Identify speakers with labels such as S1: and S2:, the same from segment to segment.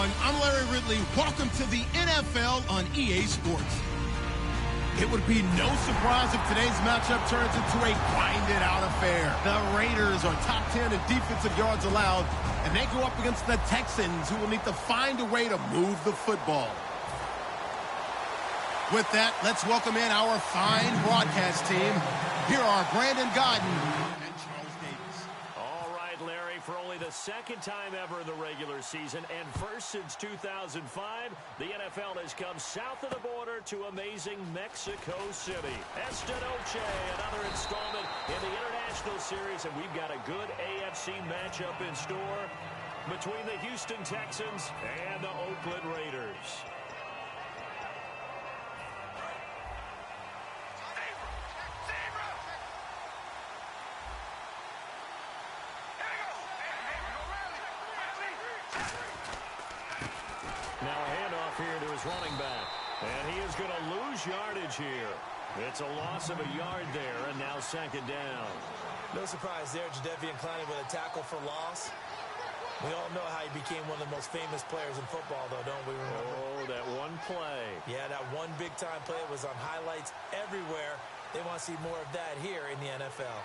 S1: everyone. I'm Larry Ridley. Welcome to the NFL on EA Sports. It would be no surprise if today's matchup turns into a grinded-out affair. The Raiders are top 10 in defensive yards allowed, and they go up against the Texans, who will need to find a way to move the football. With that, let's welcome in our fine broadcast team. Here are Brandon Godden and Charles Davis.
S2: All right, Larry, for only the second time ever in the regular season and first since 2005, the NFL has come south of the border to amazing Mexico City. Esta Noche, another installment in the International Series, and we've got a good AFC matchup in store between the Houston Texans and the Oakland Raiders. Now a handoff here to his running back. And he is going to lose yardage here. It's a loss of a yard there, and now second down.
S3: No surprise there, Jadeveon Clowney with a tackle for loss. We all know how he became one of the most famous players in football, though, don't we remember?
S2: Oh, that one play.
S3: Yeah, that one big-time play was on highlights everywhere. They want to see more of that here in the NFL.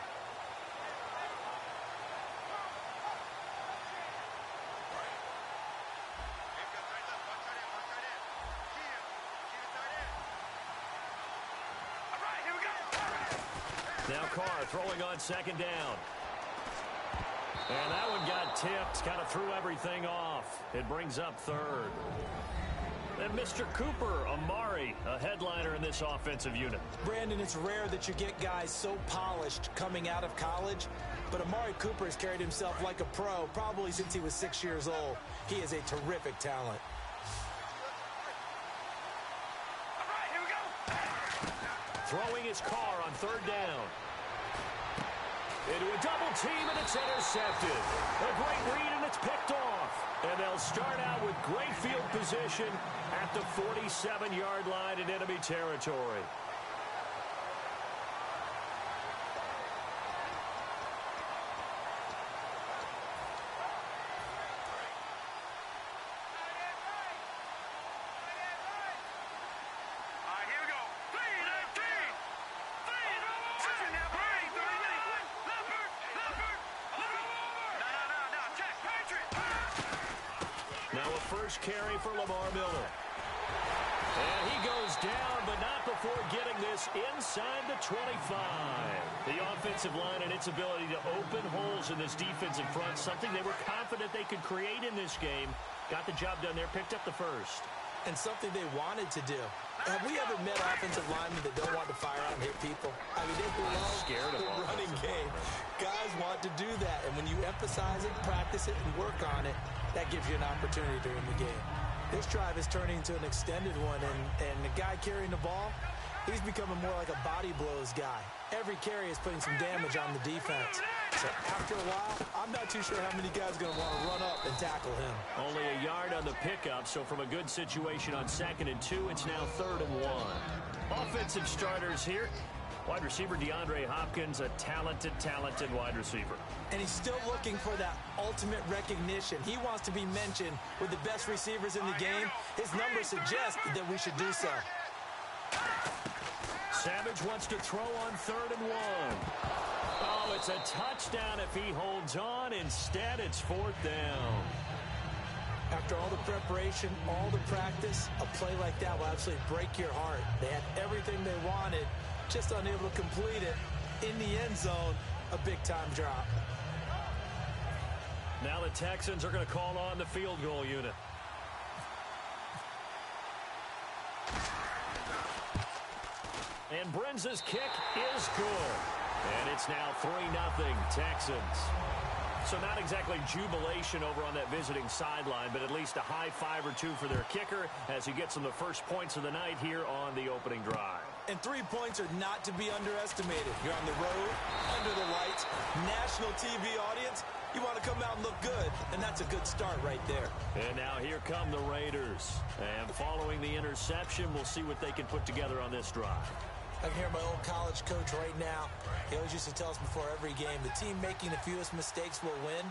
S2: Now Carr throwing on second down. And that one got tipped, kind of threw everything off. It brings up third. And Mr. Cooper, Amari, a headliner in this offensive unit.
S3: Brandon, it's rare that you get guys so polished coming out of college, but Amari Cooper has carried himself like a pro probably since he was 6 years old. He is a terrific talent.
S2: Throwing his Carr on third down. Into a double team, and it's intercepted. A great read, and it's picked off. And they'll start out with great field position at the 47-yard line in enemy territory. Now a first carry for Lamar Miller. And he goes down, but not before getting this inside the 25. The offensive line and its ability to open holes in this defensive front, something they were confident they could create in this game. Got the job done there, picked up the first.
S3: And something they wanted to do. Have we ever met offensive linemen that don't want to fire out and hit people? I mean, they love the running game. Guys want to do that, and when you emphasize it, practice it, and work on it, that gives you an opportunity during the game. This drive is turning into an extended one, and the guy carrying the ball, he's becoming more like a body blows guy. Every carry is putting some damage on the defense. So after a while, I'm not too sure how many guys are going to want to run up and tackle him.
S2: Only a yard on the pickup, so from a good situation on 2nd and 2, it's now 3rd and 1. Offensive starters here. Wide receiver DeAndre Hopkins, a talented wide receiver.
S3: And he's still looking for that ultimate recognition. He wants to be mentioned with the best receivers in the game. His numbers suggest that we should do so.
S2: Savage wants to throw on 3rd and 1. Oh, it's a touchdown if he holds on. Instead, it's 4th down.
S3: After all the preparation, all the practice, a play like that will absolutely break your heart. They had everything they wanted, just unable to complete it. In the end zone, a big-time drop.
S2: Now the Texans are going to call on the field goal unit. And Brenza's kick is good. And it's now 3-0 Texans. So not exactly jubilation over on that visiting sideline, but at least a high 5 or 2 for their kicker as he gets them the first points of the night here on the opening drive.
S3: And 3 points are not to be underestimated. You're on the road, under the lights, national TV audience. You want to come out and look good, and that's a good start right there.
S2: And now here come the Raiders. And following the interception, we'll see what they can put together on this drive.
S3: I can hear my old college coach right now. He always used to tell us before every game, the team making the fewest mistakes will win.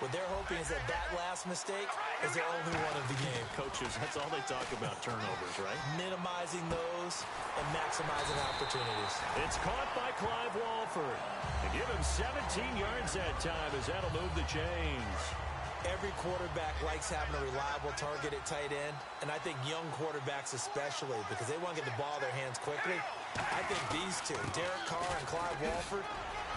S3: What they're hoping is that last mistake is their only one of the game.
S2: Coaches, that's all they talk about, turnovers, right?
S3: Minimizing those and maximizing opportunities.
S2: It's caught by Clive Walford. They give him 17 yards that time as that'll move the chains.
S3: Every quarterback likes having a reliable target at tight end, and I think young quarterbacks especially, because they want to get the ball in their hands quickly. I think these two, Derek Carr and Clive Walford,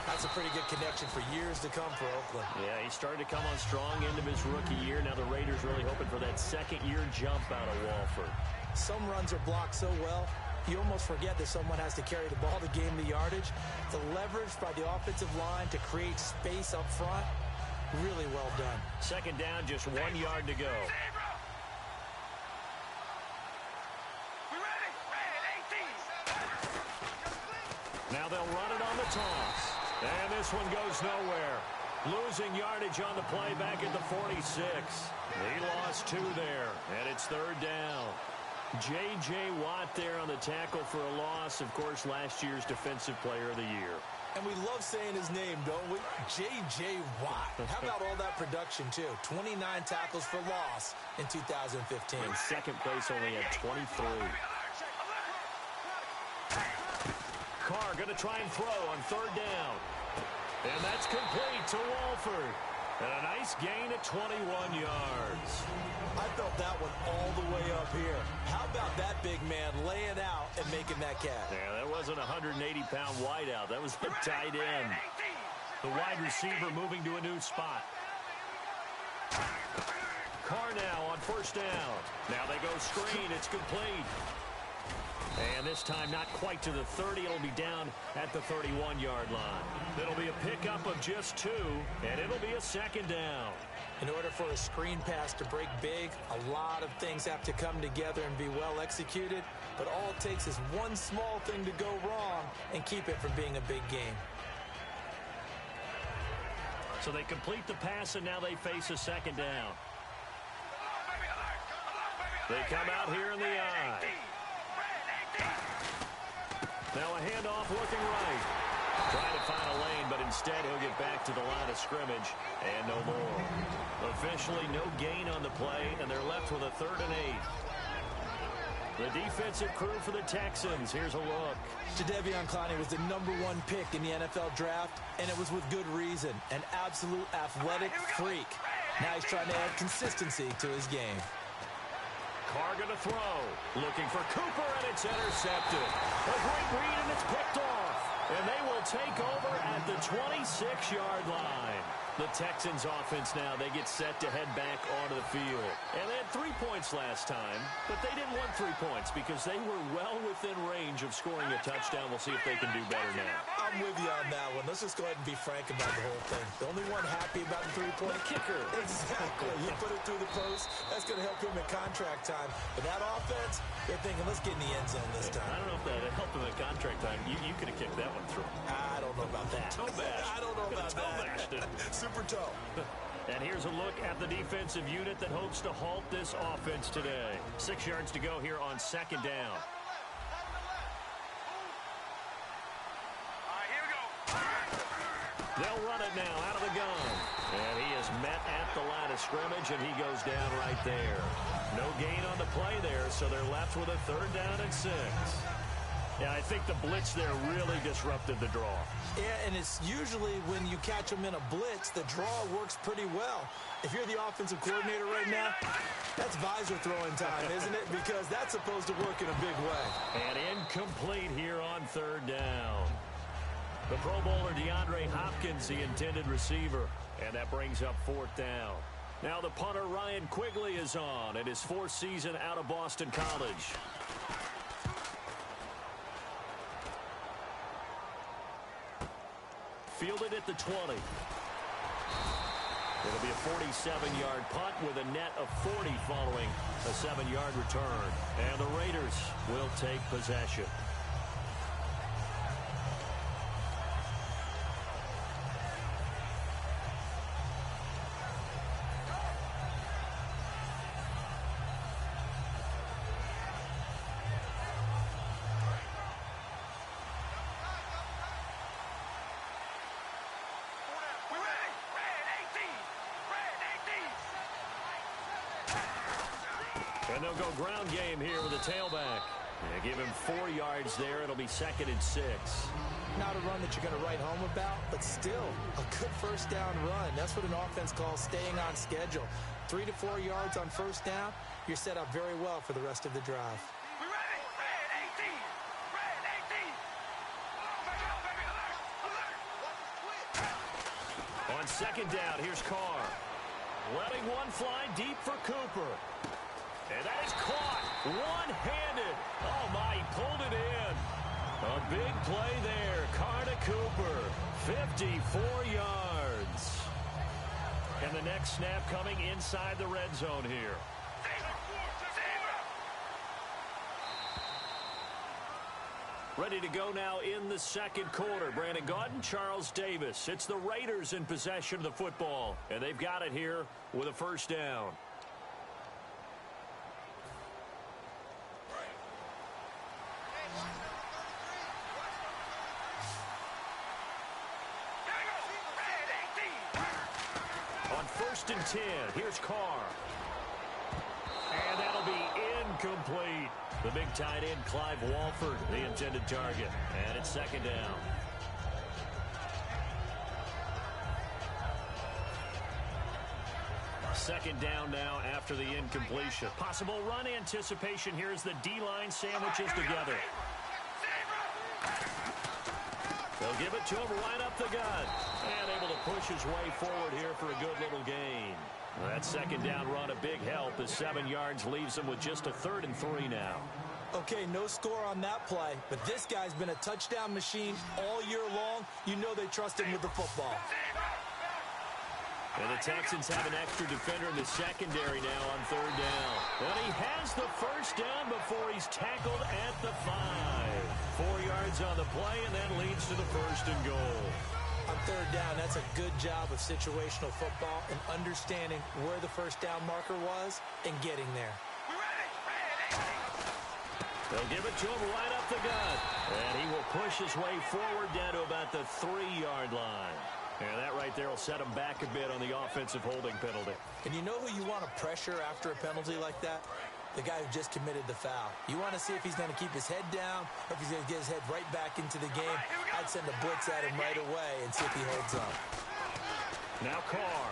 S3: that's a pretty good connection for years to come for Oakland.
S2: Yeah, he started to come on strong into his rookie year. Now the Raiders really hoping for that second-year jump out of Walford.
S3: Some runs are blocked so well, you almost forget that someone has to carry the ball to gain the yardage. The leverage by the offensive line to create space up front, really well done.
S2: Second down, just 1 yard to go. Now they'll run it on the toss. And this one goes nowhere. Losing yardage on the play back at the 46. He lost 2 there, and it's third down. J.J. Watt there on the tackle for a loss. Of course, last year's Defensive Player of the Year.
S3: And we love saying his name, don't we? J.J. Watt. How about all that production, too? 29 tackles for loss in 2015.
S2: In second place, only at 23. Carr going to try and throw on third down. And that's complete to Walford. And a nice gain at 21 yards.
S3: I felt that one all the way up here. How about that big man laying out and making that catch?
S2: Yeah, that wasn't a 180-pound wideout. That was the tight end. The wide receiver moving to a new spot. Carr now on first down. Now they go screen. It's complete. And this time not quite to the 30. It'll be down at the 31-yard line. It'll be a pickup of just 2, and it'll be a second down.
S3: In order for a screen pass to break big, a lot of things have to come together and be well executed. But all it takes is one small thing to go wrong and keep it from being a big game.
S2: So they complete the pass, and now they face a second down. They come out here in the eye. Now a handoff looking right. Trying to find a lane, but instead he'll get back to the line of scrimmage and no more. Officially no gain on the play, and they're left with a 3rd and 8. The defensive crew for the Texans. Here's a look.
S3: Jadeveon Clowney was the #1 pick in the NFL draft, and it was with good reason. An absolute athletic freak. Now he's trying to add consistency to his game.
S2: Carr going to throw. Looking for Cooper, and it's intercepted. A great read, and it's picked off. And they will take over at the 26-yard line. The Texans offense now, they get set to head back onto the field. And they had 3 points last time, but they didn't want 3 points because they were well within range of scoring a touchdown. We'll see if they can do better now.
S3: I'm with you on that one. Let's just go ahead and be frank about the whole thing. The only one happy about the 3-point
S2: kicker.
S3: Exactly. You put it through the post. That's going to help him in contract time. But that offense, they're thinking, let's get in the end zone this time.
S2: I don't know if that helped him in contract time. You could have kicked that one through.
S3: I don't know about that.
S2: Toe bash.
S3: I don't know about
S2: that.
S3: Super toe.
S2: And here's a look at the defensive unit that hopes to halt this offense today. 6 yards to go here on second down. They'll run it now out of the gun. And he is met at the line of scrimmage, and he goes down right there. No gain on the play there, so they're left with a 3rd down and 6. Yeah, I think the blitz there really disrupted the draw.
S3: Yeah, and it's usually when you catch them in a blitz, the draw works pretty well. If you're the offensive coordinator right now, that's visor throwing time, isn't it? Because that's supposed to work in a big way.
S2: And incomplete here on 3rd down. The Pro Bowler DeAndre Hopkins, the intended receiver. And that brings up 4th down. Now the punter Ryan Quigley is on in his 4th season out of Boston College. Fielded at the 20. It'll be a 47-yard punt with a net of 40 following a 7-yard return. And the Raiders will take possession. And they'll go ground game here with a tailback. And give him 4 yards there. It'll be 2nd and 6.
S3: Not a run that you're going to write home about, but still a good first down run. That's what an offense calls staying on schedule. 3 to 4 yards on first down, you're set up very well for the rest of the drive.
S4: We ready? Red 18! Red 18!
S2: On 2nd down, here's Carr. Letting one fly deep for Cooper. And that is caught. One-handed. Oh, my, he pulled it in. A big play there. Carr to Cooper. 54 yards. And the next snap coming inside the red zone here. Ready to go now in the 2nd quarter. Brandon Gaudin, Charles Davis. It's the Raiders in possession of the football. And they've got it here with a first down. On 1st and 10, here's Carr. And that'll be incomplete. The big tight end, Clive Walford, the intended target. And it's 2nd down. Second down now after the incompletion. Possible run anticipation here as the D-line sandwiches together. They'll give it to him right up the gut. And able to push his way forward here for a good little gain. That 2nd down run, a big help as 7 yards leaves him with just a 3rd and 3 now.
S3: Okay, no score on that play, but this guy's been a touchdown machine all year long. You know they trust him with the football.
S2: And the Texans have an extra defender in the secondary now on 3rd down. And he has the first down before he's tackled at the 5. 4 yards on the play, and that leads to the 1st and goal.
S3: On 3rd down, that's a good job of situational football and understanding where the first down marker was and getting there.
S2: They'll give it to him right up the gut. And he will push his way forward down to about the 3-yard line. And that right there will set him back a bit on the offensive holding penalty.
S3: And you know who you want to pressure after a penalty like that? The guy who just committed the foul. You want to see if he's going to keep his head down or if he's going to get his head right back into the game. I'd send a blitz at him right away and see if he holds up.
S2: Now Carr.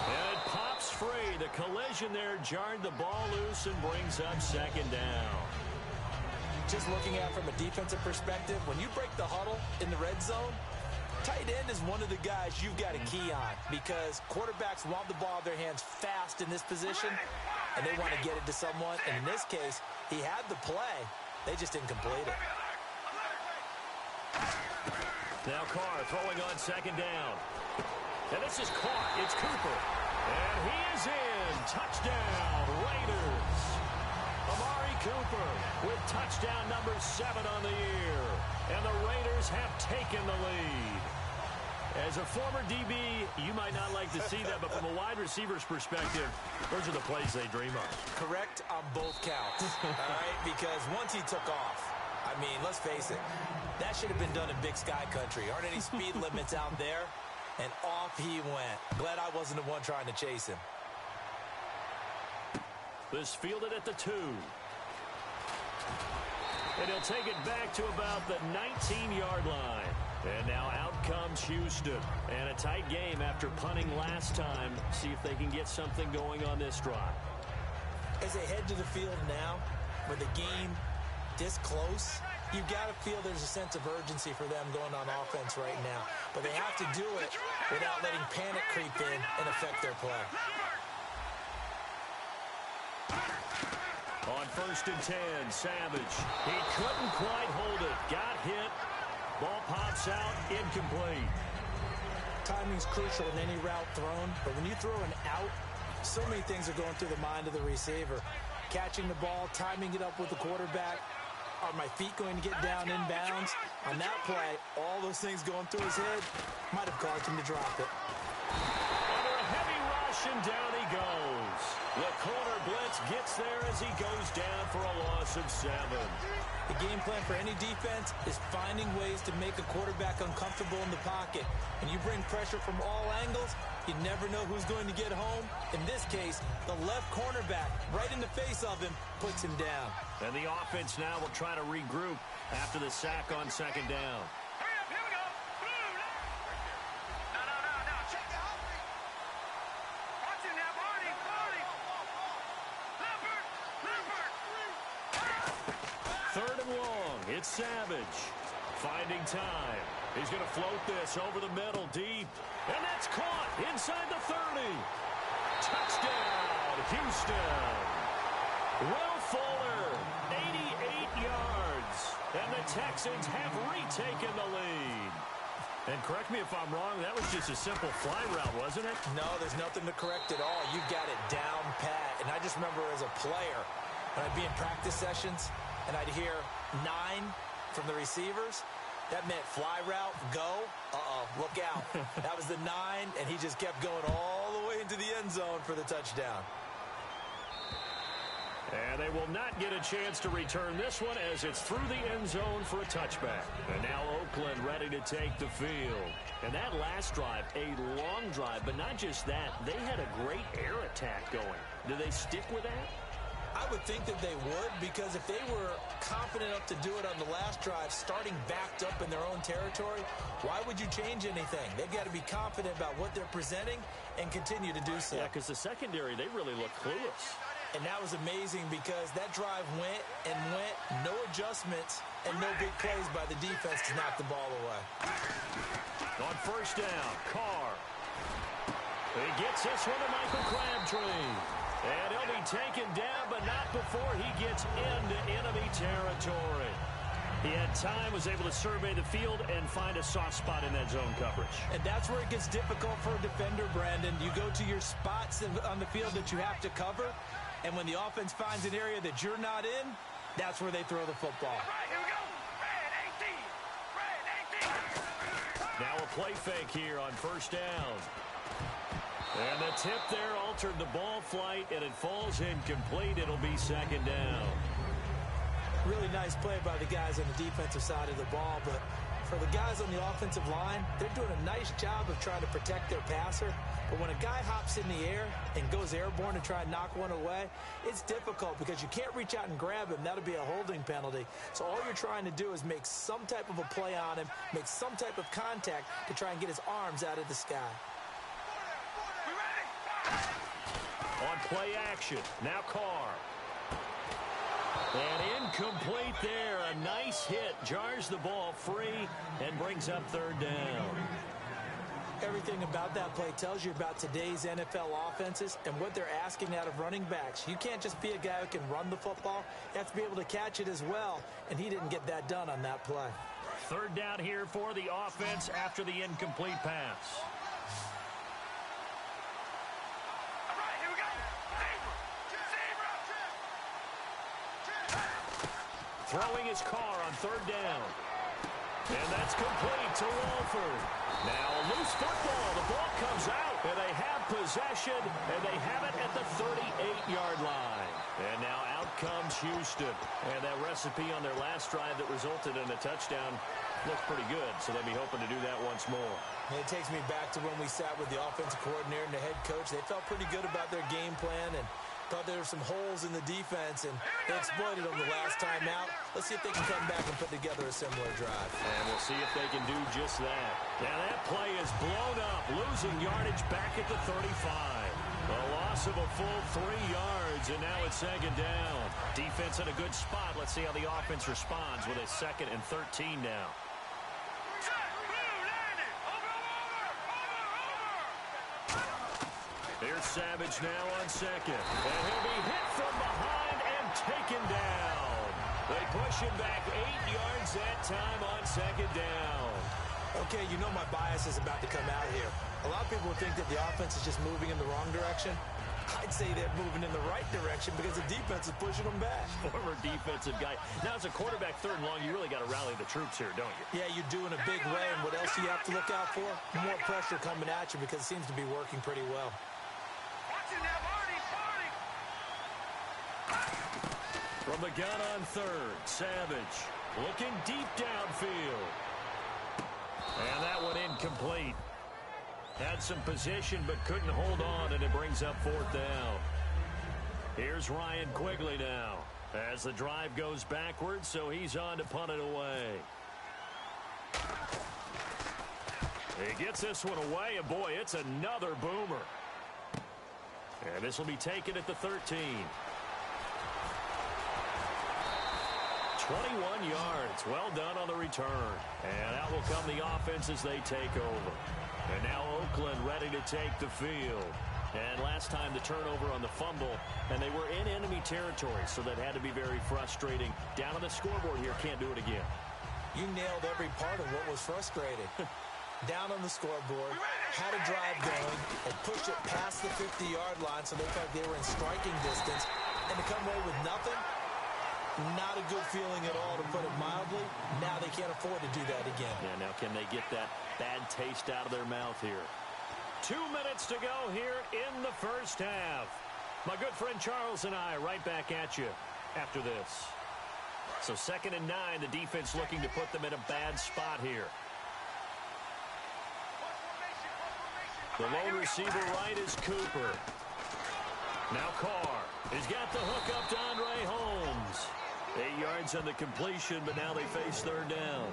S2: And it pops free. The collision there jarred the ball loose and brings up 2nd down.
S3: Just looking at it from a defensive perspective, when you break the huddle in the red zone, tight end is one of the guys you've got to key on because quarterbacks want the ball in their hands fast in this position, and they want to get it to someone. And in this case, he had the play. They just didn't complete it.
S2: Now Carr throwing on 2nd down. And this is caught. It's Cooper. And he is in. Touchdown, Raiders. Amari Cooper with touchdown number 7 on the year. And the Raiders have taken the lead. As a former DB, you might not like to see that, but from a wide receiver's perspective, those are the plays they dream of.
S3: Correct on both counts, all right? Because once he took off, I mean, let's face it, that should have been done in Big Sky Country. Aren't any speed limits out there? And off he went. Glad I wasn't the one trying to chase him.
S2: This fielded at the 2. And he'll take it back to about the 19-yard line. And now out comes Houston. And a tight game after punting last time. See if they can get something going on this drive.
S3: As they head to the field now, with the game this close, you've got to feel there's a sense of urgency for them going on offense right now. But they have to do it without letting panic creep in and affect their play.
S2: On 1st and 10, Savage. He couldn't quite hold it. Got hit. Ball pops out. Incomplete.
S3: Timing's crucial in any route thrown, but when you throw an out, so many things are going through the mind of the receiver. Catching the ball, timing it up with the quarterback. Are my feet going to get down inbounds? On that play, all those things going through his head might have caused him to drop it.
S2: Under a heavy rush, and down he goes. The corner blitz gets there as he goes down for a loss of 7.
S3: The game plan for any defense is finding ways to make a quarterback uncomfortable in the pocket. When you bring pressure from all angles, you never know who's going to get home. In this case, the left cornerback, right in the face of him, puts him down.
S2: And the offense now will try to regroup after the sack on 2nd down.
S4: Hurry up, here we go. No. Check it out. Watch it now, Barney. Leopard.
S2: 3rd and long. It's Savage. Finding time. He's going to float this over the middle deep. And that's caught inside the 30. Touchdown, Houston. Will Fuller, 88 yards. And the Texans have retaken the lead. And correct me if I'm wrong, that was just a simple fly route, wasn't it?
S3: No, there's nothing to correct at all. You got it down pat. And I just remember as a player, when I'd be in practice sessions, and I'd hear 9 from the receivers, that meant fly route, go, look out. That was the 9, and he just kept going all the way into the end zone for the touchdown.
S2: And they will not get a chance to return this one as it's through the end zone for a touchback. And now Oakland ready to take the field. And that last drive, a long drive, but not just that. They had a great air attack going. Do they stick with that?
S3: I would think that they would, because if they were confident enough to do it on the last drive, starting backed up in their own territory, why would you change anything? They've got to be confident about what they're presenting and continue to do so.
S2: Yeah, because the secondary, they really look clueless.
S3: And that was amazing because that drive went and went, no adjustments, and no big plays by the defense to knock the ball away.
S2: On 1st down, Carr. He gets this one to Michael Crabtree. And he'll be taken down, but not before he gets into enemy territory. He had time, was able to survey the field and find a soft spot in that zone coverage.
S3: And that's where it gets difficult for a defender, Brandon. You go to your spots on the field that you have to cover, and when the offense finds an area that you're not in, that's where they throw the football.
S4: All right, here we go. Red 18.
S2: Now a play fake here on 1st down. And the tip there altered the ball flight, and it falls incomplete. It'll be 2nd down.
S3: Really nice play by the guys on the defensive side of the ball, but for the guys on the offensive line, they're doing a nice job of trying to protect their passer. But when a guy hops in the air and goes airborne to try and knock one away, it's difficult because you can't reach out and grab him. That'll be a holding penalty. So all you're trying to do is make some type of a play on him, make some type of contact to try and get his arms out of the sky.
S2: On play action, now Carr. And incomplete there. A nice hit, jars the ball free and brings up 3rd down.
S3: Everything about that play tells you about today's NFL offenses and what they're asking out of running backs. You can't just be a guy who can run the football. You have to be able to catch it as well, and he didn't get that done on that play.
S2: 3rd down here for the offense after the incomplete pass. Throwing his Carr on 3rd down. And that's complete to Wolford. Now a loose football. The ball comes out, and they have possession, and they have it at the 38-yard line. And now out comes Houston. And that recipe on their last drive that resulted in a touchdown looks pretty good, so they'll be hoping to do that once more.
S3: And it takes me back to when we sat with the offensive coordinator and the head coach. They felt pretty good about their game plan and thought there were some holes in the defense, and they exploited them the last time out. Let's see if they can come back and put together a similar drive.
S2: And we'll see if they can do just that. Now that play is blown up, losing yardage back at the 35. A loss of a full 3 yards, and now it's 2nd down. Defense in a good spot. Let's see how the offense responds with a 2nd and 13 now. Here's Savage now on 2nd. And he'll be hit from behind and taken down. They push him back 8 yards that time on 2nd down.
S3: Okay, you know my bias is about to come out here. A lot of people would think that the offense is just moving in the wrong direction. I'd say they're moving in the right direction because the defense is pushing them back.
S2: Former defensive guy. Now, as a quarterback 3rd and long, you really got to rally the troops here, don't you?
S3: Yeah, you do in a big way. And what else do you have to look out for? More pressure coming at you because it seems to be working pretty well.
S2: From the gun on third, Savage looking deep downfield. And that one incomplete. Had some position but couldn't hold on, and it brings up fourth down. Here's Ryan Quigley now as the drive goes backwards, so he's on to punt it away. He gets this one away, and boy, it's another boomer. And this will be taken at the 13. 21 yards. Well done on the return. And out will come the offense as they take over. And now Oakland ready to take the field. And last time the turnover on the fumble, and they were in enemy territory, so that had to be very frustrating. Down on the scoreboard here, can't do it again.
S3: You nailed every part of what was frustrating. Down on the scoreboard, had a drive going, and pushed it past the 50-yard line so they thought they were in striking distance, and to come away with nothing, not a good feeling at all, to put it mildly. Now they can't afford to do that again.
S2: Yeah, now can they get that bad taste out of their mouth here? 2 minutes to go here in the first half. My good friend Charles and I right back at you after this. So 2nd and 9, the defense looking to put them in a bad spot here. The lone receiver right is Cooper. Now Carr. He's got the hook up to Andre Holmes. 8 yards on the completion, but now they face third down.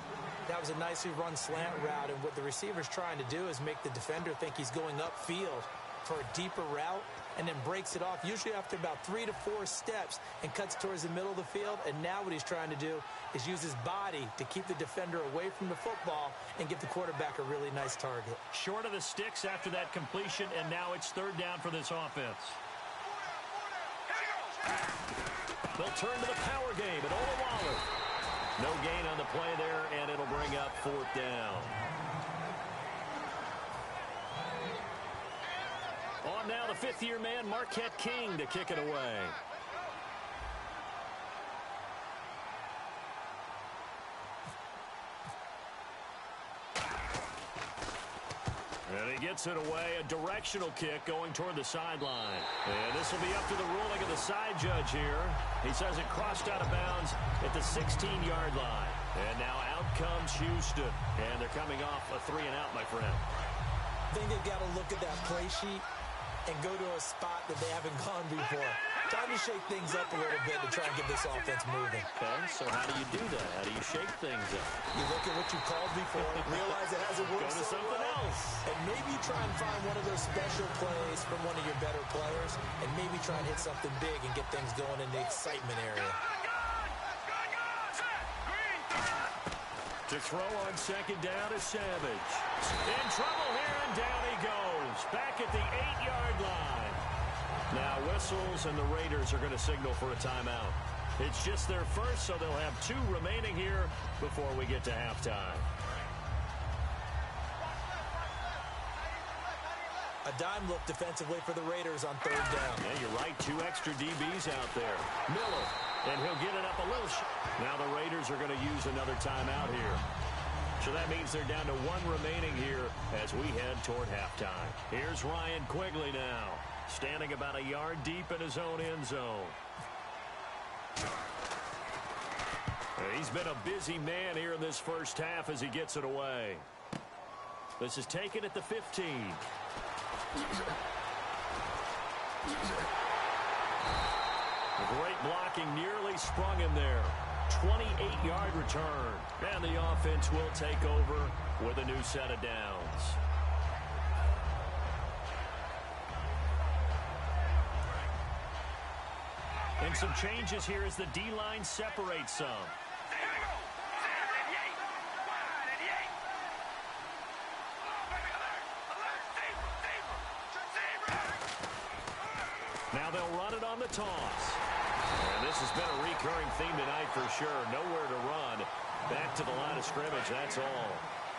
S3: That was a nicely run slant route, and what the receiver's trying to do is make the defender think he's going upfield for a deeper route, and then breaks it off, usually after about 3 to 4 steps, and cuts towards the middle of the field. And now what he's trying to do is use his body to keep the defender away from the football and give the quarterback a really nice target.
S2: Short of the sticks after that completion, and now it's third down for this offense. They'll turn to the power game at Olawale. No gain on the play there, and it'll bring up fourth down. On now the fifth-year man, Marquette King, to kick it away. And he gets it away, a directional kick going toward the sideline. And this will be up to the ruling of the side judge here. He says it crossed out of bounds at the 16-yard line. And now out comes Houston. And they're coming off a 3-and-out, my friend.
S3: I think they've got to look at that play sheet and go to a spot that they haven't gone before. Time to shake things up a little bit to try and get this offense moving.
S2: Okay, so how do you do that? How do you shake things up?
S3: You look at what you called before, realize it hasn't worked
S2: Go to
S3: so
S2: something
S3: well,
S2: else.
S3: and maybe try and find one of those special plays from one of your better players, and maybe try and hit something big and get things going in the excitement area.
S2: To throw on second down is Savage. In trouble here, and down he goes. Back at the 8-yard line. Now whistles, and the Raiders are going to signal for a timeout. It's just their first, so they'll have 2 remaining here before we get to halftime.
S3: A dime look defensively for the Raiders on third down.
S2: Yeah, you're right. 2 extra DBs out there. Miller, and he'll get it up a little. Now the Raiders are going to use another timeout here. So that means they're down to 1 remaining here as we head toward halftime. Here's Ryan Quigley now, standing about a yard deep in his own end zone. He's been a busy man here in this first half as he gets it away. This is taken at the 15. Great blocking, nearly sprung him there. 28-yard return. And the offense will take over with a new set of downs. And some changes here as the D-line separates some. Now they'll run it on the toss. And this has been a recurring theme tonight for sure. Nowhere to run. Back to the line of scrimmage, that's all.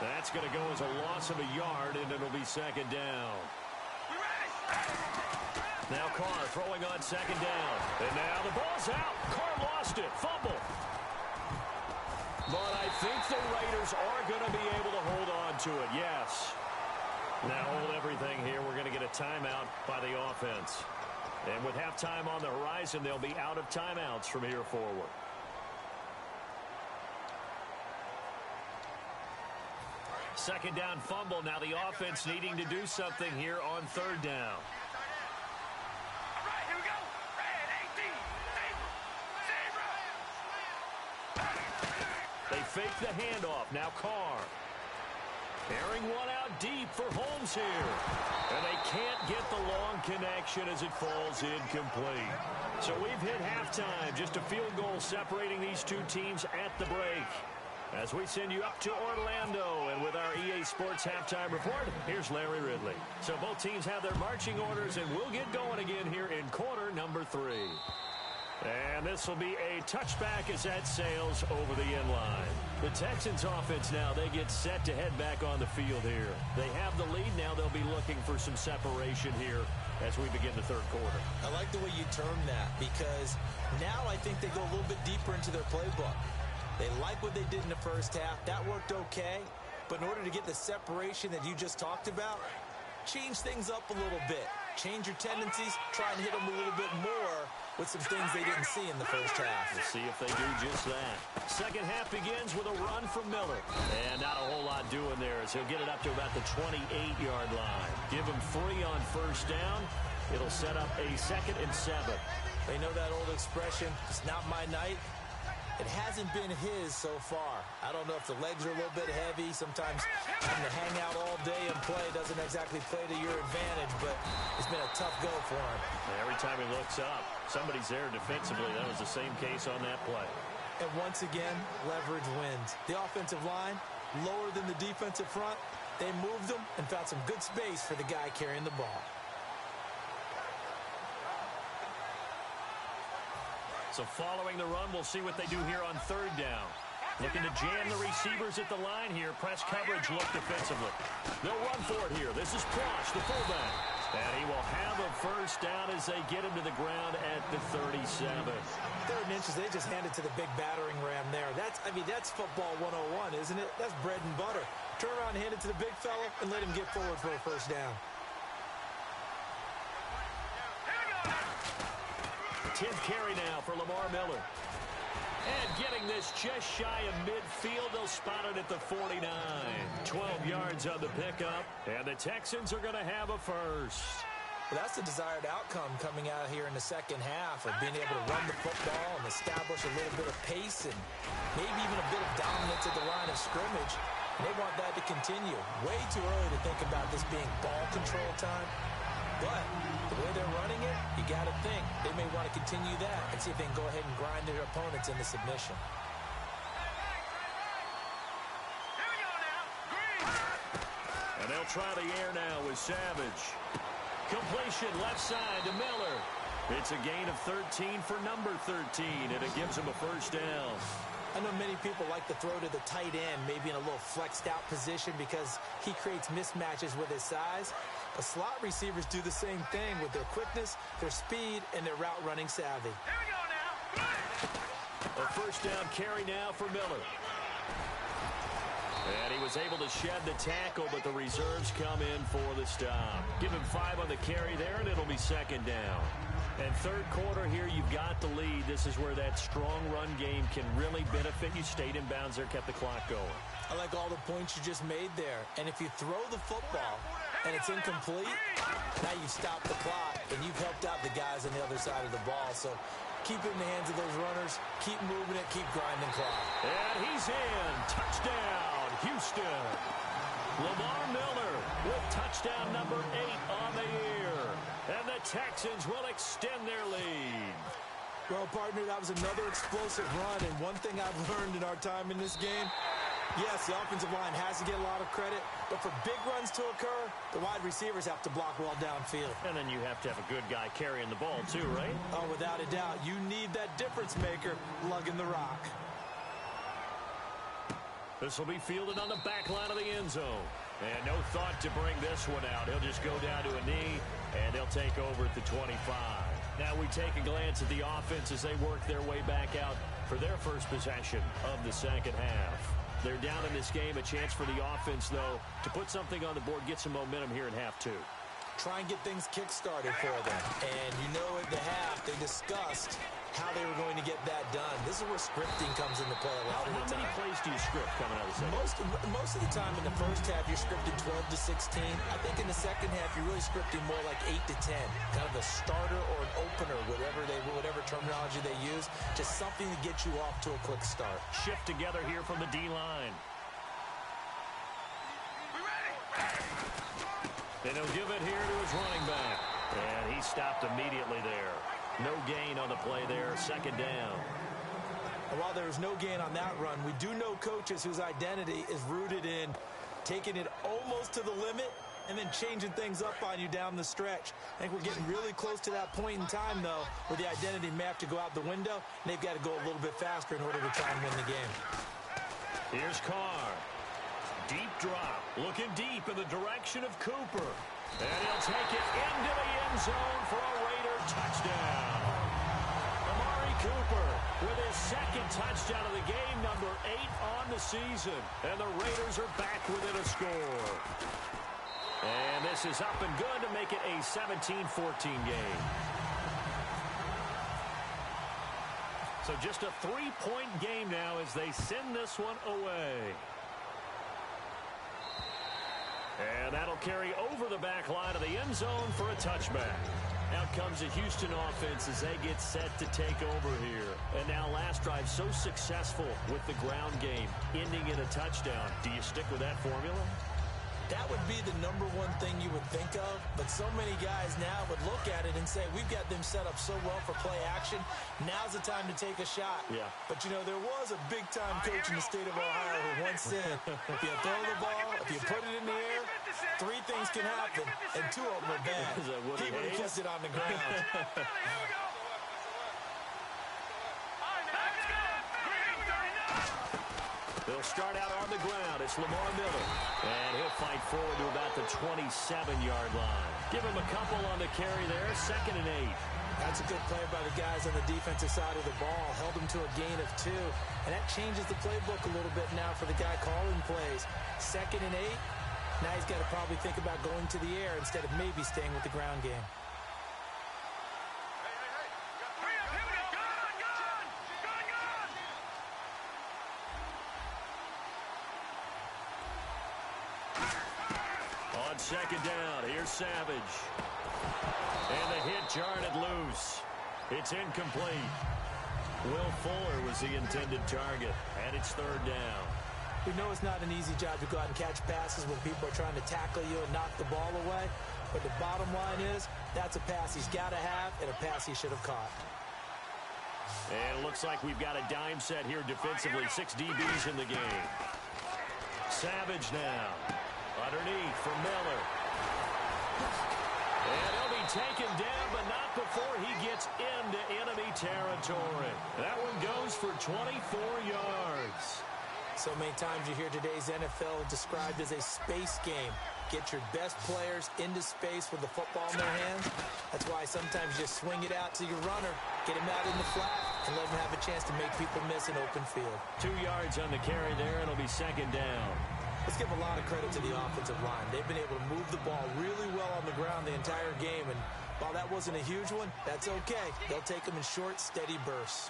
S2: That's going to go as a loss of a yard, and it'll be second down. Now Carr throwing on second down. And now the ball's out. Carr lost it. Fumble. But I think the Raiders are going to be able to hold on to it. Yes. Now hold everything here. We're going to get a timeout by the offense. And with halftime on the horizon, they'll be out of timeouts from here forward. Second down fumble. Now the offense needing to do something here on third down.
S4: All right, here we go. Red 18.
S2: They fake the handoff. Now Carr. Airing one out deep for Holmes here. And they can't get the long connection as it falls incomplete. So we've hit halftime. Just a field goal separating these two teams at the break. As we send you up to Orlando, and with our EA Sports halftime report, here's Larry Ridley. So both teams have their marching orders, and we'll get going again here in quarter number 3. And this will be a touchback as that sails over the end line. The Texans offense now, they get set to head back on the field here. They have the lead now. They'll be looking for some separation here as we begin the third quarter.
S3: I like the way you term that, because now I think they go a little bit deeper into their playbook. They like what they did in the first half. That worked okay. But in order to get the separation that you just talked about, change things up a little bit. Change your tendencies. Try and hit them a little bit more with some things they didn't see in the first half.
S2: We'll see if they do just that. Second half begins with a run from Miller. And not a whole lot doing there as he'll get it up to about the 28-yard line. Give him 3 on first down. It'll set up a 2nd and 7.
S3: They know that old expression, it's not my night. It hasn't been his so far. I don't know if the legs are a little bit heavy. Sometimes having to hang out all day and play doesn't exactly play to your advantage, but it's been a tough go for him.
S2: Every time he looks up, somebody's there defensively. That was the same case on that play.
S3: And once again, leverage wins. The offensive line, lower than the defensive front. They moved them and found some good space for the guy carrying the ball.
S2: So following the run, we'll see what they do here on third down. Looking to jam the receivers at the line here. Press coverage look defensively. They'll run for it here. This is Prosh, the fullback. And he will have a first down as they get him to the ground at the 37.
S3: 3rd and inches, they just handed to the big battering ram there. That's football 101, isn't it? That's bread and butter. Turn around and hand it to the big fella and let him get forward for a first down.
S2: 10th carry now for Lamar Miller. And getting this just shy of midfield, they'll spot it at the 49. 12 yards on the pickup, and the Texans are going to have a first.
S3: Well, that's the desired outcome coming out here in the second half, of being able to run the football and establish a little bit of pace and maybe even a bit of dominance at the line of scrimmage. And they want that to continue. Way too early to think about this being ball control time. But the way they're running it, you got to think they may want to continue that and see if they can go ahead and grind their opponents into submission.
S4: Here we go now. Green.
S2: And they'll try the air now with Savage. Completion left side to Miller. It's a gain of 13 for number 13, and it gives him a first down.
S3: I know many people like to throw to the tight end, maybe in a little flexed out position because he creates mismatches with his size. But slot receivers do the same thing with their quickness, their speed, and their route running savvy.
S4: Here we go now.
S2: A first down carry now for Miller. And he was able to shed the tackle, but the reserves come in for the stop. Give him 5 on the carry there, and it'll be second down. And third quarter here, you've got the lead. This is where that strong run game can really benefit you. Stayed in bounds there, kept the clock going.
S3: I like all the points you just made there. And if you throw the football and it's incomplete, now you've stopped the clock and you've helped out the guys on the other side of the ball. So keep it in the hands of those runners. Keep moving it. Keep grinding clock.
S2: And he's in. Touchdown, Houston. Lamar Miller with touchdown number 8 on the year. And the Texans will extend their lead.
S3: Well, partner, that was another explosive run. And one thing I've learned in our time in this game, yes, the offensive line has to get a lot of credit, but for big runs to occur, the wide receivers have to block well downfield.
S2: And then you have to have a good guy carrying the ball too, right?
S3: Oh, without a doubt. You need that difference maker lugging the rock.
S2: This will be fielded on the back line of the end zone. And no thought to bring this one out. He'll just go down to a knee, and they'll take over at the 25. Now we take a glance at the offense as they work their way back out for their first possession of the second half. They're down in this game. A chance for the offense, though, to put something on the board, get some momentum here in half 2.
S3: try and get things kick-started for them. And you know at the half, they discussed how they were going to get that done. This is where scripting comes into play a lot of the time.
S2: How many plays do you script coming out of the second?
S3: Most of the time in the first half, you're scripting 12 to 16. I think in the second half, you're really scripting more like 8 to 10. Kind of a starter or an opener, whatever terminology they use. Just something to get you off to a quick start.
S2: Shift together here from the D-line. And he'll give it here to his running back. And he stopped immediately there. No gain on the play there, second down.
S3: And while there was no gain on that run, we do know coaches whose identity is rooted in taking it almost to the limit and then changing things up on you down the stretch. I think we're getting really close to that point in time, though, where the identity may have to go out the window, and they've got to go a little bit faster in order to try and win the game.
S2: Here's Carr. Deep drop, looking deep in the direction of Cooper. And he'll take it into the end zone for a Raider touchdown. Amari Cooper with his second touchdown of the game, number 8 on the season. And the Raiders are back within a score. And this is up and good to make it a 17-14 game. So just a 3-point game now as they send this one away. And that'll carry over the back line of the end zone for a touchback. Out comes the Houston offense as they get set to take over here. And now last drive so successful with the ground game, ending in a touchdown. Do you stick with that formula?
S3: That would be the number one thing you would think of, but so many guys now would look at it and say, we've got them set up so well for play action. Now's the time to take a shot.
S2: Yeah.
S3: But, you know, there was a big-time coach in the state of Ohio who once said, if you throw the ball, if you put it in the air, 3 things can happen, and 2 of them are bad. He would have kept it on the ground.
S2: They'll start out on the ground. It's Lamar Miller. And he'll fight forward to about the 27-yard line. Give him a couple on the carry there. 2nd and 8.
S3: That's a good play by the guys on the defensive side of the ball. Held him to a gain of 2. And that changes the playbook a little bit now for the guy calling plays. 2nd and 8. Now he's got to probably think about going to the air instead of maybe staying with the ground game.
S2: On 2nd down, here's Savage. And the hit jarred it loose. It's incomplete. Will Fuller was the intended target, and it's 3rd down.
S3: We know it's not an easy job to go out and catch passes when people are trying to tackle you and knock the ball away. But the bottom line is, that's a pass he's got to have and a pass he should have caught.
S2: And it looks like we've got a dime set here defensively. 6 DBs in the game. Savage now. Underneath for Miller. And he'll be taken down, but not before he gets into enemy territory. That one goes for 24 yards.
S3: So many times you hear today's NFL described as a space game. Get your best players into space with the football in their hands. That's why sometimes you just swing it out to your runner, get him out in the flat, and let him have a chance to make people miss an open field.
S2: 2 yards on the carry there, and it'll be 2nd down.
S3: Let's give a lot of credit to the offensive line. They've been able to move the ball really well on the ground the entire game, and while that wasn't a huge one, that's okay. They'll take them in short, steady bursts.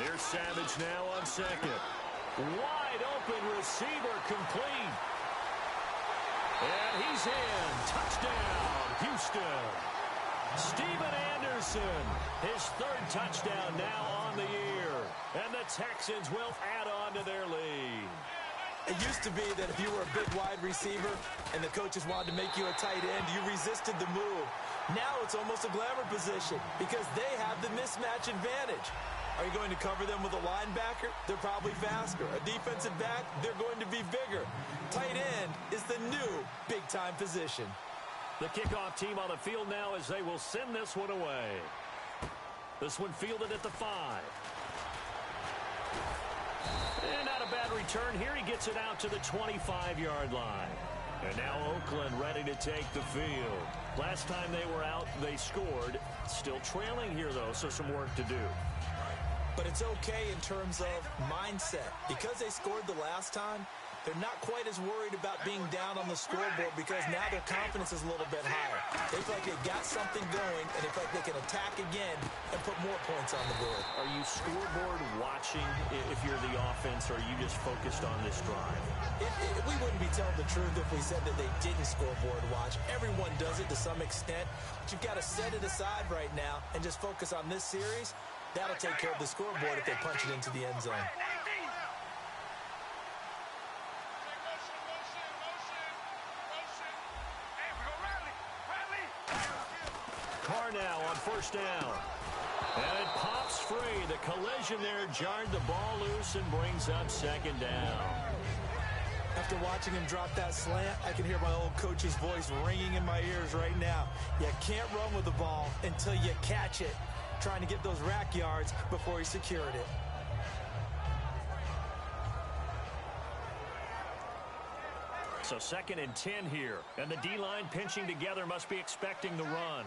S2: Here's Savage now on 2nd. Wide open receiver complete. And he's in. Touchdown, Houston. Steven Anderson, his 3rd touchdown now on the year. And the Texans will add on to their lead.
S3: It used to be that if you were a big wide receiver and the coaches wanted to make you a tight end, you resisted the move. Now it's almost a glamour position because they have the mismatch advantage. Are you going to cover them with a linebacker? They're probably faster. A defensive back? They're going to be bigger. Tight end is the new big-time position.
S2: The kickoff team on the field now as they will send this one away. This one fielded at the 5. And not a bad return here. He gets it out to the 25-yard line. And now Oakland ready to take the field. Last time they were out, they scored. Still trailing here, though, so some work to do.
S3: But it's okay in terms of mindset. Because they scored the last time, they're not quite as worried about being down on the scoreboard because now their confidence is a little bit higher. They feel like they've got something going, and they feel like they can attack again and put more points on the board.
S2: Are you scoreboard watching if you're the offense, or are you just focused on this drive?
S3: We wouldn't be telling the truth if we said that they didn't scoreboard watch. Everyone does it to some extent, but you've got to set it aside right now and just focus on this series. That'll take care of the scoreboard if they punch it into the end zone.
S2: Now on first down. And it pops free. The collision there jarred the ball loose and brings up second down.
S3: After watching him drop that slant, I can hear my old coach's voice ringing in my ears right now. You can't run with the ball until you catch it. Trying to get those rack yards before he secured it.
S2: So 2nd and 10 here. And the D-line pinching together must be expecting the run.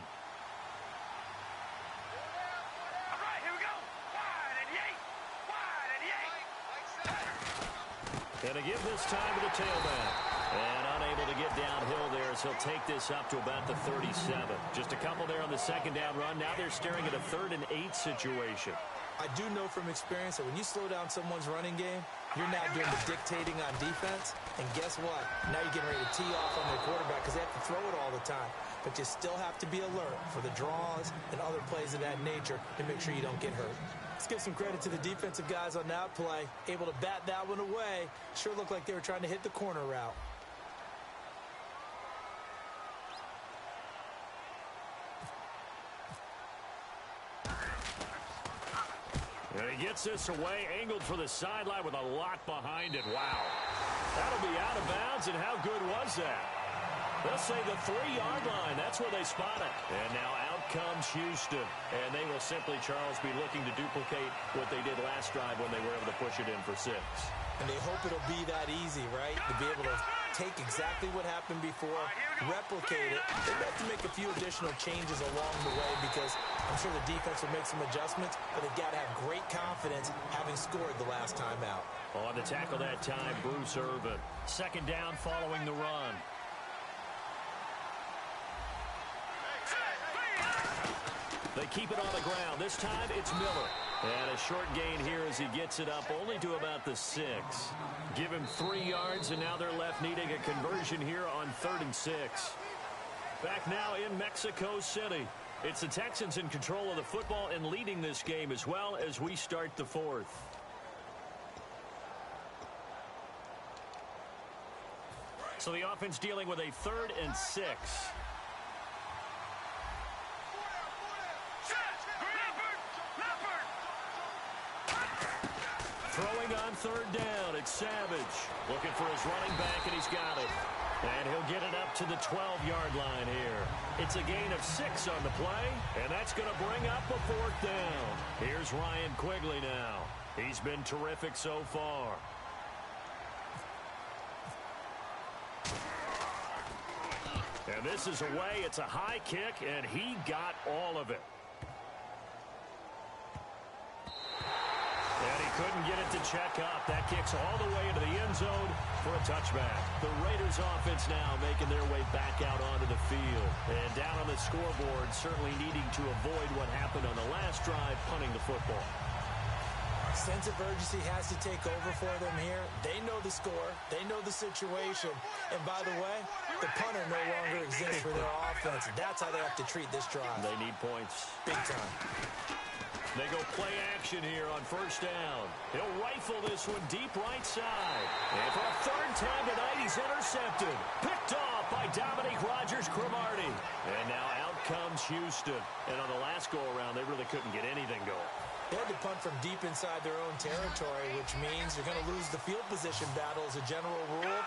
S2: And to give this time to the tailback. And unable to get downhill there as he'll take this up to about the 37. Just a couple there on the second down run. Now they're staring at a 3rd and 8 situation.
S3: I do know from experience that when you slow down someone's running game, you're now doing the dictating on defense. And guess what? Now you're getting ready to tee off on their quarterback because they have to throw it all the time. But you still have to be alert for the draws and other plays of that nature to make sure you don't get hurt. Let's give some credit to the defensive guys on that play. Able to bat that one away. Sure looked like they were trying to hit the corner route.
S2: And he gets this away, angled for the sideline with a lot behind it. Wow. That'll be out of bounds, and how good was that? They'll say the 3-yard line. That's where they spot it. And now out comes Houston. And they will simply, Charles, be looking to duplicate what they did last drive when they were able to push it in for 6.
S3: And they hope it'll be that easy, right? To be able to take exactly what happened before, replicate it. They'd have to make a few additional changes along the way because I'm sure the defense will make some adjustments, but they've got to have great confidence having scored the last time out.
S2: On the tackle that time, Bruce Irvin. 2nd down following the run. They keep it on the ground. This time it's Miller. And a short gain here as he gets it up only to about the 6. Give him 3 yards, and now they're left needing a conversion here on 3rd and 6. Back now in Mexico City. It's the Texans in control of the football and leading this game as well as we start the 4th. So the offense dealing with a 3rd and 6. Throwing on 3rd down, it's Savage. Looking for his running back, and he's got it. And he'll get it up to the 12-yard line here. It's a gain of 6 on the play, and that's going to bring up a 4th down. Here's Ryan Quigley now. He's been terrific so far. And this is away. It's a high kick, and he got all of it. And he couldn't get it to check up. That kicks all the way into the end zone for a touchback. The Raiders offense now making their way back out onto the field. And down on the scoreboard, certainly needing to avoid what happened on the last drive, punting the football.
S3: Sense of urgency has to take over for them here. They know the score. They know the situation. And by the way, the punter no longer exists for their offense. That's how they have to treat this drive.
S2: They need points.
S3: Big time.
S2: They go play action here on 1st down. He'll rifle this one deep right side. And for a 3rd time tonight, he's intercepted. Picked off by Dominique Rodgers-Cromartie. And now out comes Houston. And on the last go-around, they really couldn't get anything going.
S3: They had to punt from deep inside their own territory, which means they're going to lose the field position battle as a general rule.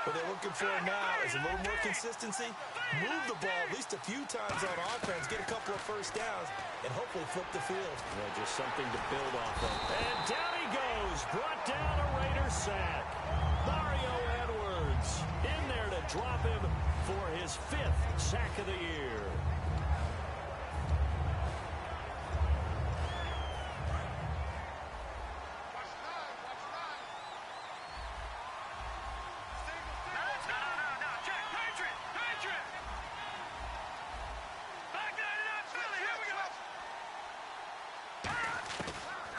S3: What they're looking for now is a little more consistency, move the ball at least a few times on offense, get a couple of 1st downs, and hopefully flip the field.
S2: Yeah, just something to build off of. And down he goes, brought down a Raiders sack. Mario Edwards in there to drop him for his 5th sack of the year.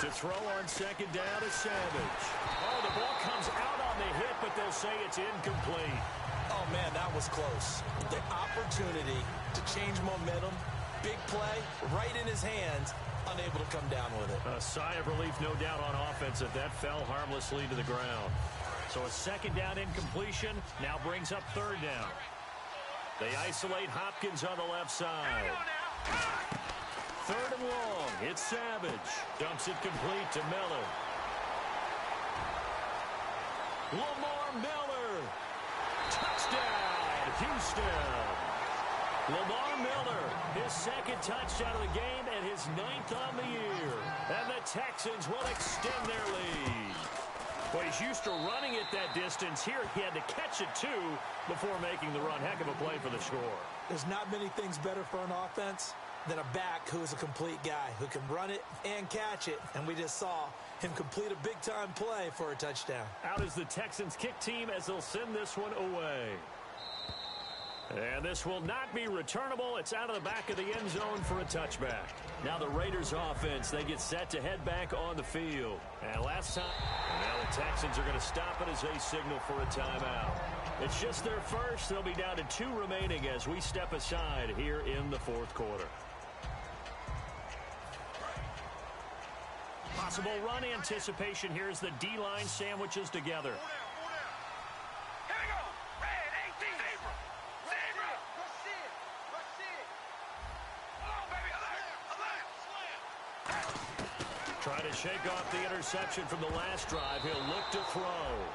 S2: To throw on second down is Savage. Oh, the ball comes out on the hit, but they'll say it's incomplete.
S3: Oh, man, that was close. The opportunity to change momentum, big play, right in his hands, unable to come down with it.
S2: A sigh of relief, no doubt, on offense that fell harmlessly to the ground. So a second down incompletion now brings up third down. They isolate Hopkins on the left side. Third and long. It's Savage. Dumps it complete to Miller. Lamar Miller. Touchdown, Houston. Lamar Miller, his second touchdown of the game and his 9th on the year. And the Texans will extend their lead. Well, he's used to running it that distance. Here he had to catch it, too, before making the run. Heck of a play for the score.
S3: There's not many things better for an offense than a back who is a complete guy who can run it and catch it. And we just saw him complete a big-time play for a touchdown.
S2: Out is the Texans kick team as they'll send this one away. And this will not be returnable. It's out of the back of the end zone for a touchback. Now the Raiders offense, they get set to head back on the field. And last time, now the Texans are going to stop it as they signal for a timeout. It's just their first. They'll be down to 2 remaining as we step aside here in the fourth quarter. Possible run anticipation here as the D-line sandwiches together. Trying to shake off the interception from the last drive. He'll look to throw.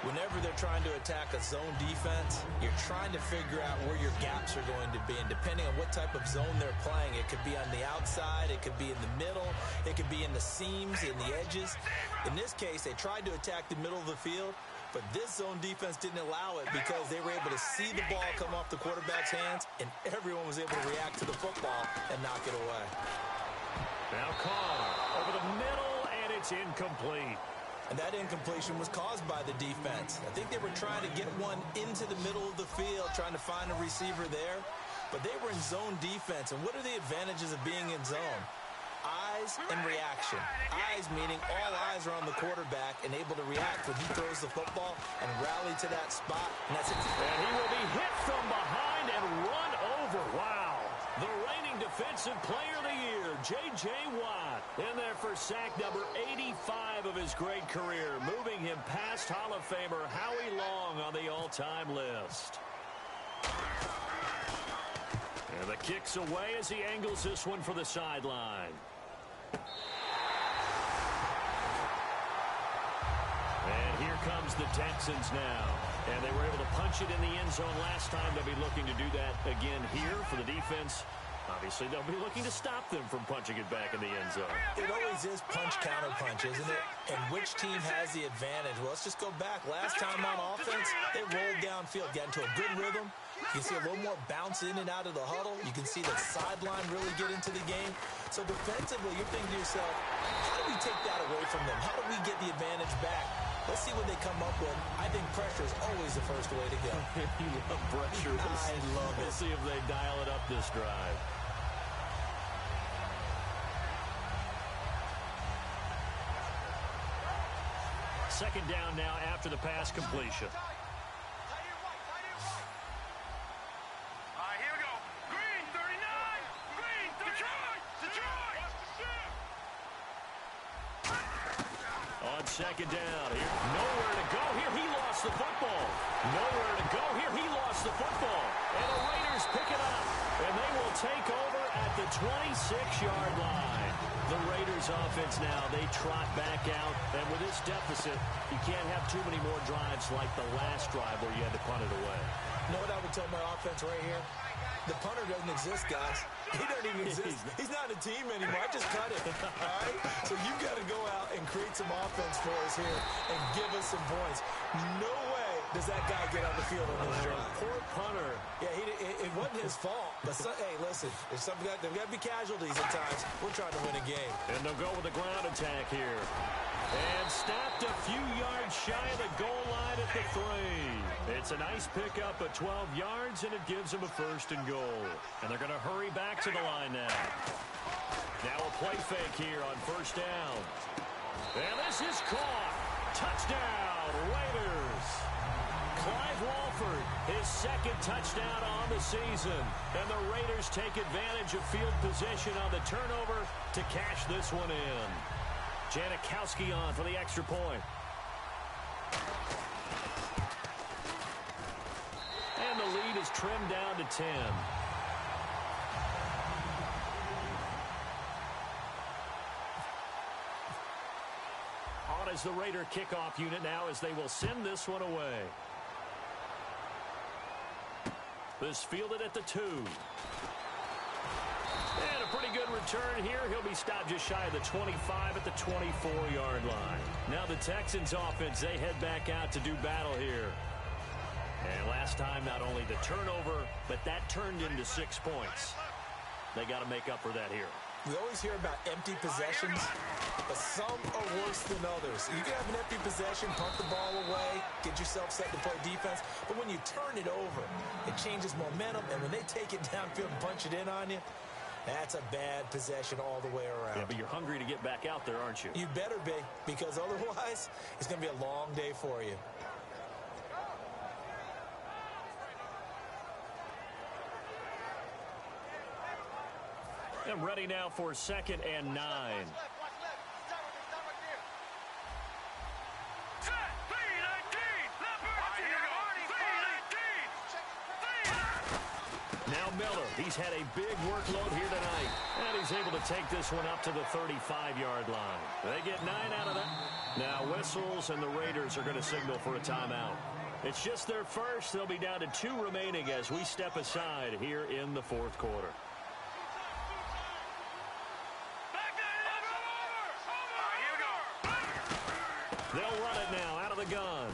S3: Whenever they're trying to attack a zone defense, you're trying to figure out where your gaps are going to be. And depending on what type of zone they're playing, it could be on the outside, it could be in the middle, it could be in the seams, in the edges. In this case, they tried to attack the middle of the field, but this zone defense didn't allow it because they were able to see the ball come off the quarterback's hands, and everyone was able to react to the football and knock it away.
S2: Now Carr over the middle, and it's incomplete.
S3: And that incompletion was caused by the defense. I think they were trying to get one into the middle of the field, trying to find a receiver there. But they were in zone defense. And what are the advantages of being in zone? Eyes and reaction. Eyes meaning all eyes are on the quarterback and able to react when he throws the football and rally to that spot. And that's it.
S2: And he will be hit from behind and run over. Wow. The reigning defensive player of the year, J.J. Watt, in there for sack number 85 of his great career, moving him past Hall of Famer Howie Long on the all-time list. And the kick's away as he angles this one for the sideline. And here comes the Texans now. And they were able to punch it in the end zone last time. They'll be looking to do that again here for the defense. Obviously, they'll be looking to stop them from punching it back in the end zone.
S3: It always is punch-counter-punch, isn't it? And which team has the advantage? Well, let's just go back. Last time on offense, they rolled downfield, got into a good rhythm. You can see a little more bounce in and out of the huddle. You can see the sideline really get into the game. So defensively, you're thinking to yourself, how do we take that away from them? How do we get the advantage back? Let's see what they come up with. I think pressure is always the first way to go.
S2: You love pressure.
S3: I love it.
S2: We'll see if they dial it up this drive. Second down now after the pass completion. On second down here, nowhere to go here. He lost the football. Nowhere to go here. He lost the football. And the Raiders pick it up. And they will take over at the 26-yard line. The Raiders offense now, they trot back out. And with this deficit, you can't have too many more drives like the last drive where you had to punt it away.
S3: You know what I would tell my offense right here? The punter doesn't exist, guys. He doesn't even exist. He's not a team anymore. I just cut it. All right? So you've got to go out and create some offense for us here and give us some points. No way does that guy get on the field on this drive.
S2: Poor punter.
S3: Yeah, it wasn't his fault. But, hey, listen, there's got to be casualties at times. We're trying to win a game.
S2: And they'll go with a ground attack here. And stopped a few yards shy of the goal line at the 3. It's a nice pickup of 12 yards, and it gives them a 1st and goal. And they're going to hurry back to the line now. Now a play fake here on first down. And this is caught. Touchdown, Raiders. Clive Walford, his second touchdown on the season. And the Raiders take advantage of field position on the turnover to cash this one in. Janikowski on for the extra point. And the lead is trimmed down to 10. On as the Raider kickoff unit now as they will send this one away. This fielded at the 2. And a pretty good return here. He'll be stopped just shy of the 25 at the 24-yard line. Now the Texans offense, they head back out to do battle here. And last time, not only the turnover, but that turned into 6 points. They got to make up for that here.
S3: We always hear about empty possessions, but some are worse than others. You can have an empty possession, punt the ball away, get yourself set to play defense, but when you turn it over, it changes momentum, and when they take it downfield and punch it in on you, that's a bad possession all the way around.
S2: Yeah, but you're hungry to get back out there, aren't you?
S3: You better be, because otherwise, it's going to be a long day for you.
S2: And ready now for 2nd and 9. Now Miller, he's had a big workload here tonight. And he's able to take this one up to the 35-yard line. They get 9 out of that. Now whistles, and the Raiders are going to signal for a timeout. It's just their first. They'll be down to 2 remaining as we step aside here in the 4th quarter. They'll run it now out of the gun.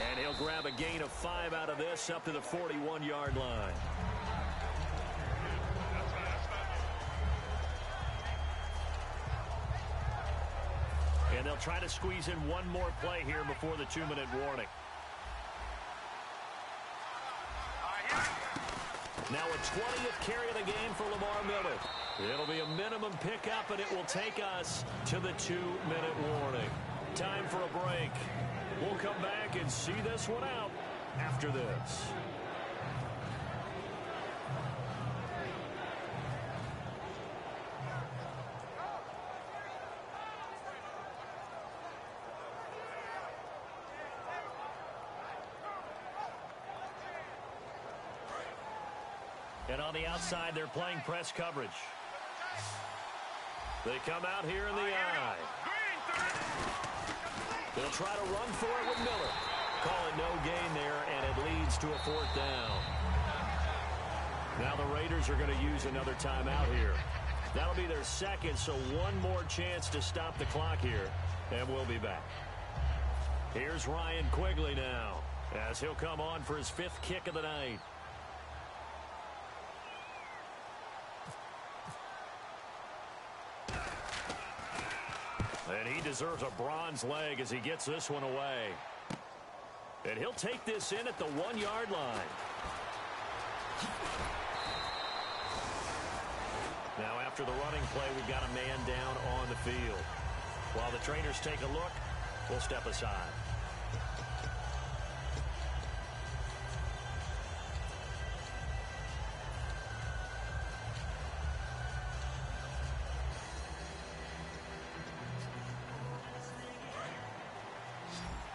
S2: And he'll grab a gain of 5 out of this up to the 41-yard line. And they'll try to squeeze in one more play here before the 2-minute warning. Now a 20th carry of the game for Lamar Miller. It'll be a minimum pickup, and it will take us to the 2-minute warning. Time for a break. We'll come back and see this one out after this. And on the outside, they're playing press coverage. They come out here in the eye. They'll try to run for it with Miller. Call it no gain there, and it leads to a 4th down. Now the Raiders are going to use another timeout here. That'll be their second, so one more chance to stop the clock here, and we'll be back. Here's Ryan Quigley now, as he'll come on for his 5th kick of the night. And he deserves a bronze leg as he gets this one away. And he'll take this in at the 1-yard line. Now after the running play, we've got a man down on the field. While the trainers take a look, we'll step aside.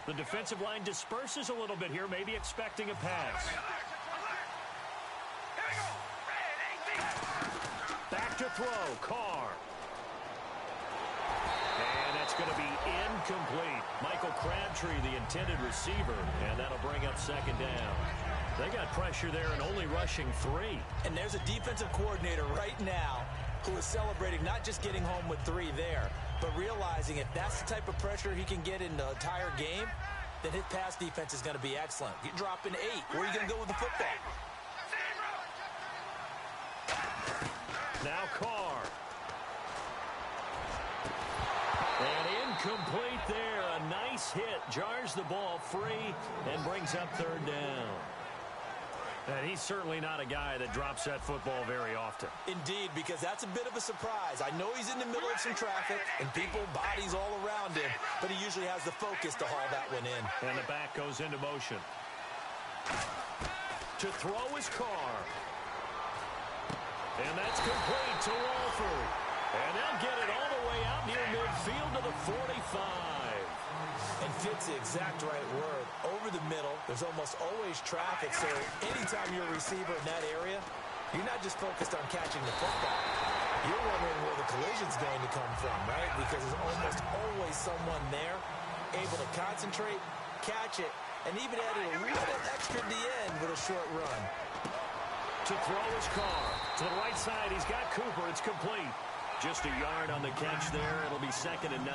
S2: The defensive line disperses a little bit here, maybe expecting a pass. Back to throw, Carr. And that's going to be incomplete. Michael Crabtree, the intended receiver, and that'll bring up 2nd down. They got pressure there and only rushing 3.
S3: And there's a defensive coordinator right now who is celebrating not just getting home with 3 there, but realizing if that's the type of pressure he can get in the entire game, then his pass defense is going to be excellent. You're dropping 8. Where are you going to go with the football?
S2: Now Carr. And incomplete there. A nice hit. Jars the ball free and brings up 3rd down. And he's certainly not a guy that drops that football very often.
S3: Indeed, because that's a bit of a surprise. I know he's in the middle of some traffic and people, bodies all around him, but he usually has the focus to haul that one in.
S2: And the back goes into motion. To throw his car. And that's complete to Walford. And they'll get it all the way out near midfield to the 45.
S3: And fits the exact right word. Over the middle, there's almost always traffic, so anytime you're a receiver in that area, you're not just focused on catching the football. You're wondering where the collision's going to come from, right? Because there's almost always someone there able to concentrate, catch it, and even add a little extra at the end with a short run.
S2: To throw his car. To the right side, he's got Cooper. It's complete. Just a yard on the catch there. It'll be 2nd and 9.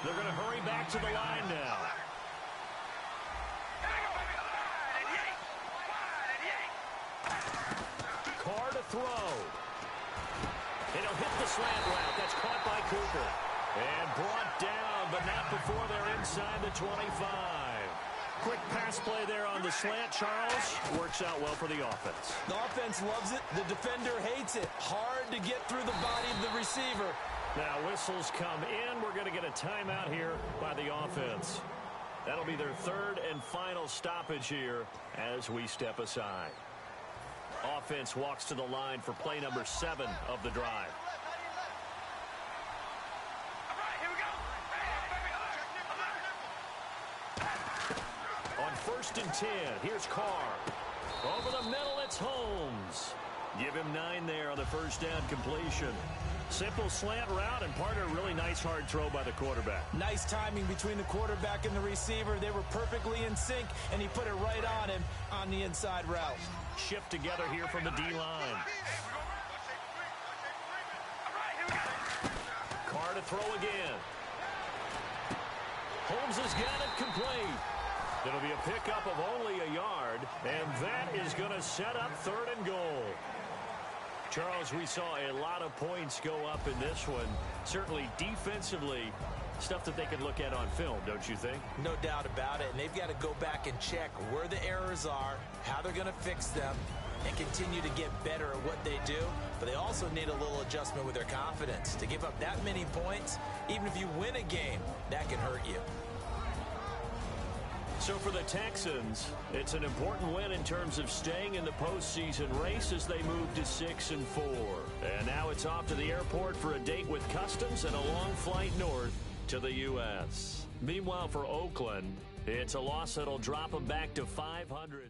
S2: They're going to hurry back to the line now. Carr to throw. It'll hit the slant route. That's caught by Cooper. And brought down, but not before they're inside the 25. Quick pass play there on the slant, Charles. Works out well for the offense.
S3: The offense loves it. The defender hates it. Hard to get through the body of the receiver.
S2: Now whistles come in. We're going to get a timeout here by the offense. That'll be their 3rd and final stoppage here as we step aside. Offense walks to the line for play number 7 of the drive. On 1st and 10, here's Carr. Over the middle, it's Holmes. Give him 9 there on the first down completion. Simple slant route, and part of a really nice hard throw by the quarterback.
S3: Nice timing between the quarterback and the receiver. They were perfectly in sync, and he put it right on him on the inside route.
S2: Shift together here from the D-line. Carr to throw again. Holmes has got it complete. It'll be a pickup of only a yard, and that is going to set up 3rd and goal. Charles, we saw a lot of points go up in this one. Certainly defensively, stuff that they can look at on film, don't you think?
S3: No doubt about it, and they've got to go back and check where the errors are, how they're going to fix them, and continue to get better at what they do. But they also need a little adjustment with their confidence. To give up that many points, even if you win a game, that can hurt you.
S2: So for the Texans, it's an important win in terms of staying in the postseason race as they move to 6 and 4. And now it's off to the airport for a date with Customs and a long flight north to the U.S. Meanwhile, for Oakland, it's a loss that'll drop them back to 500.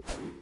S1: you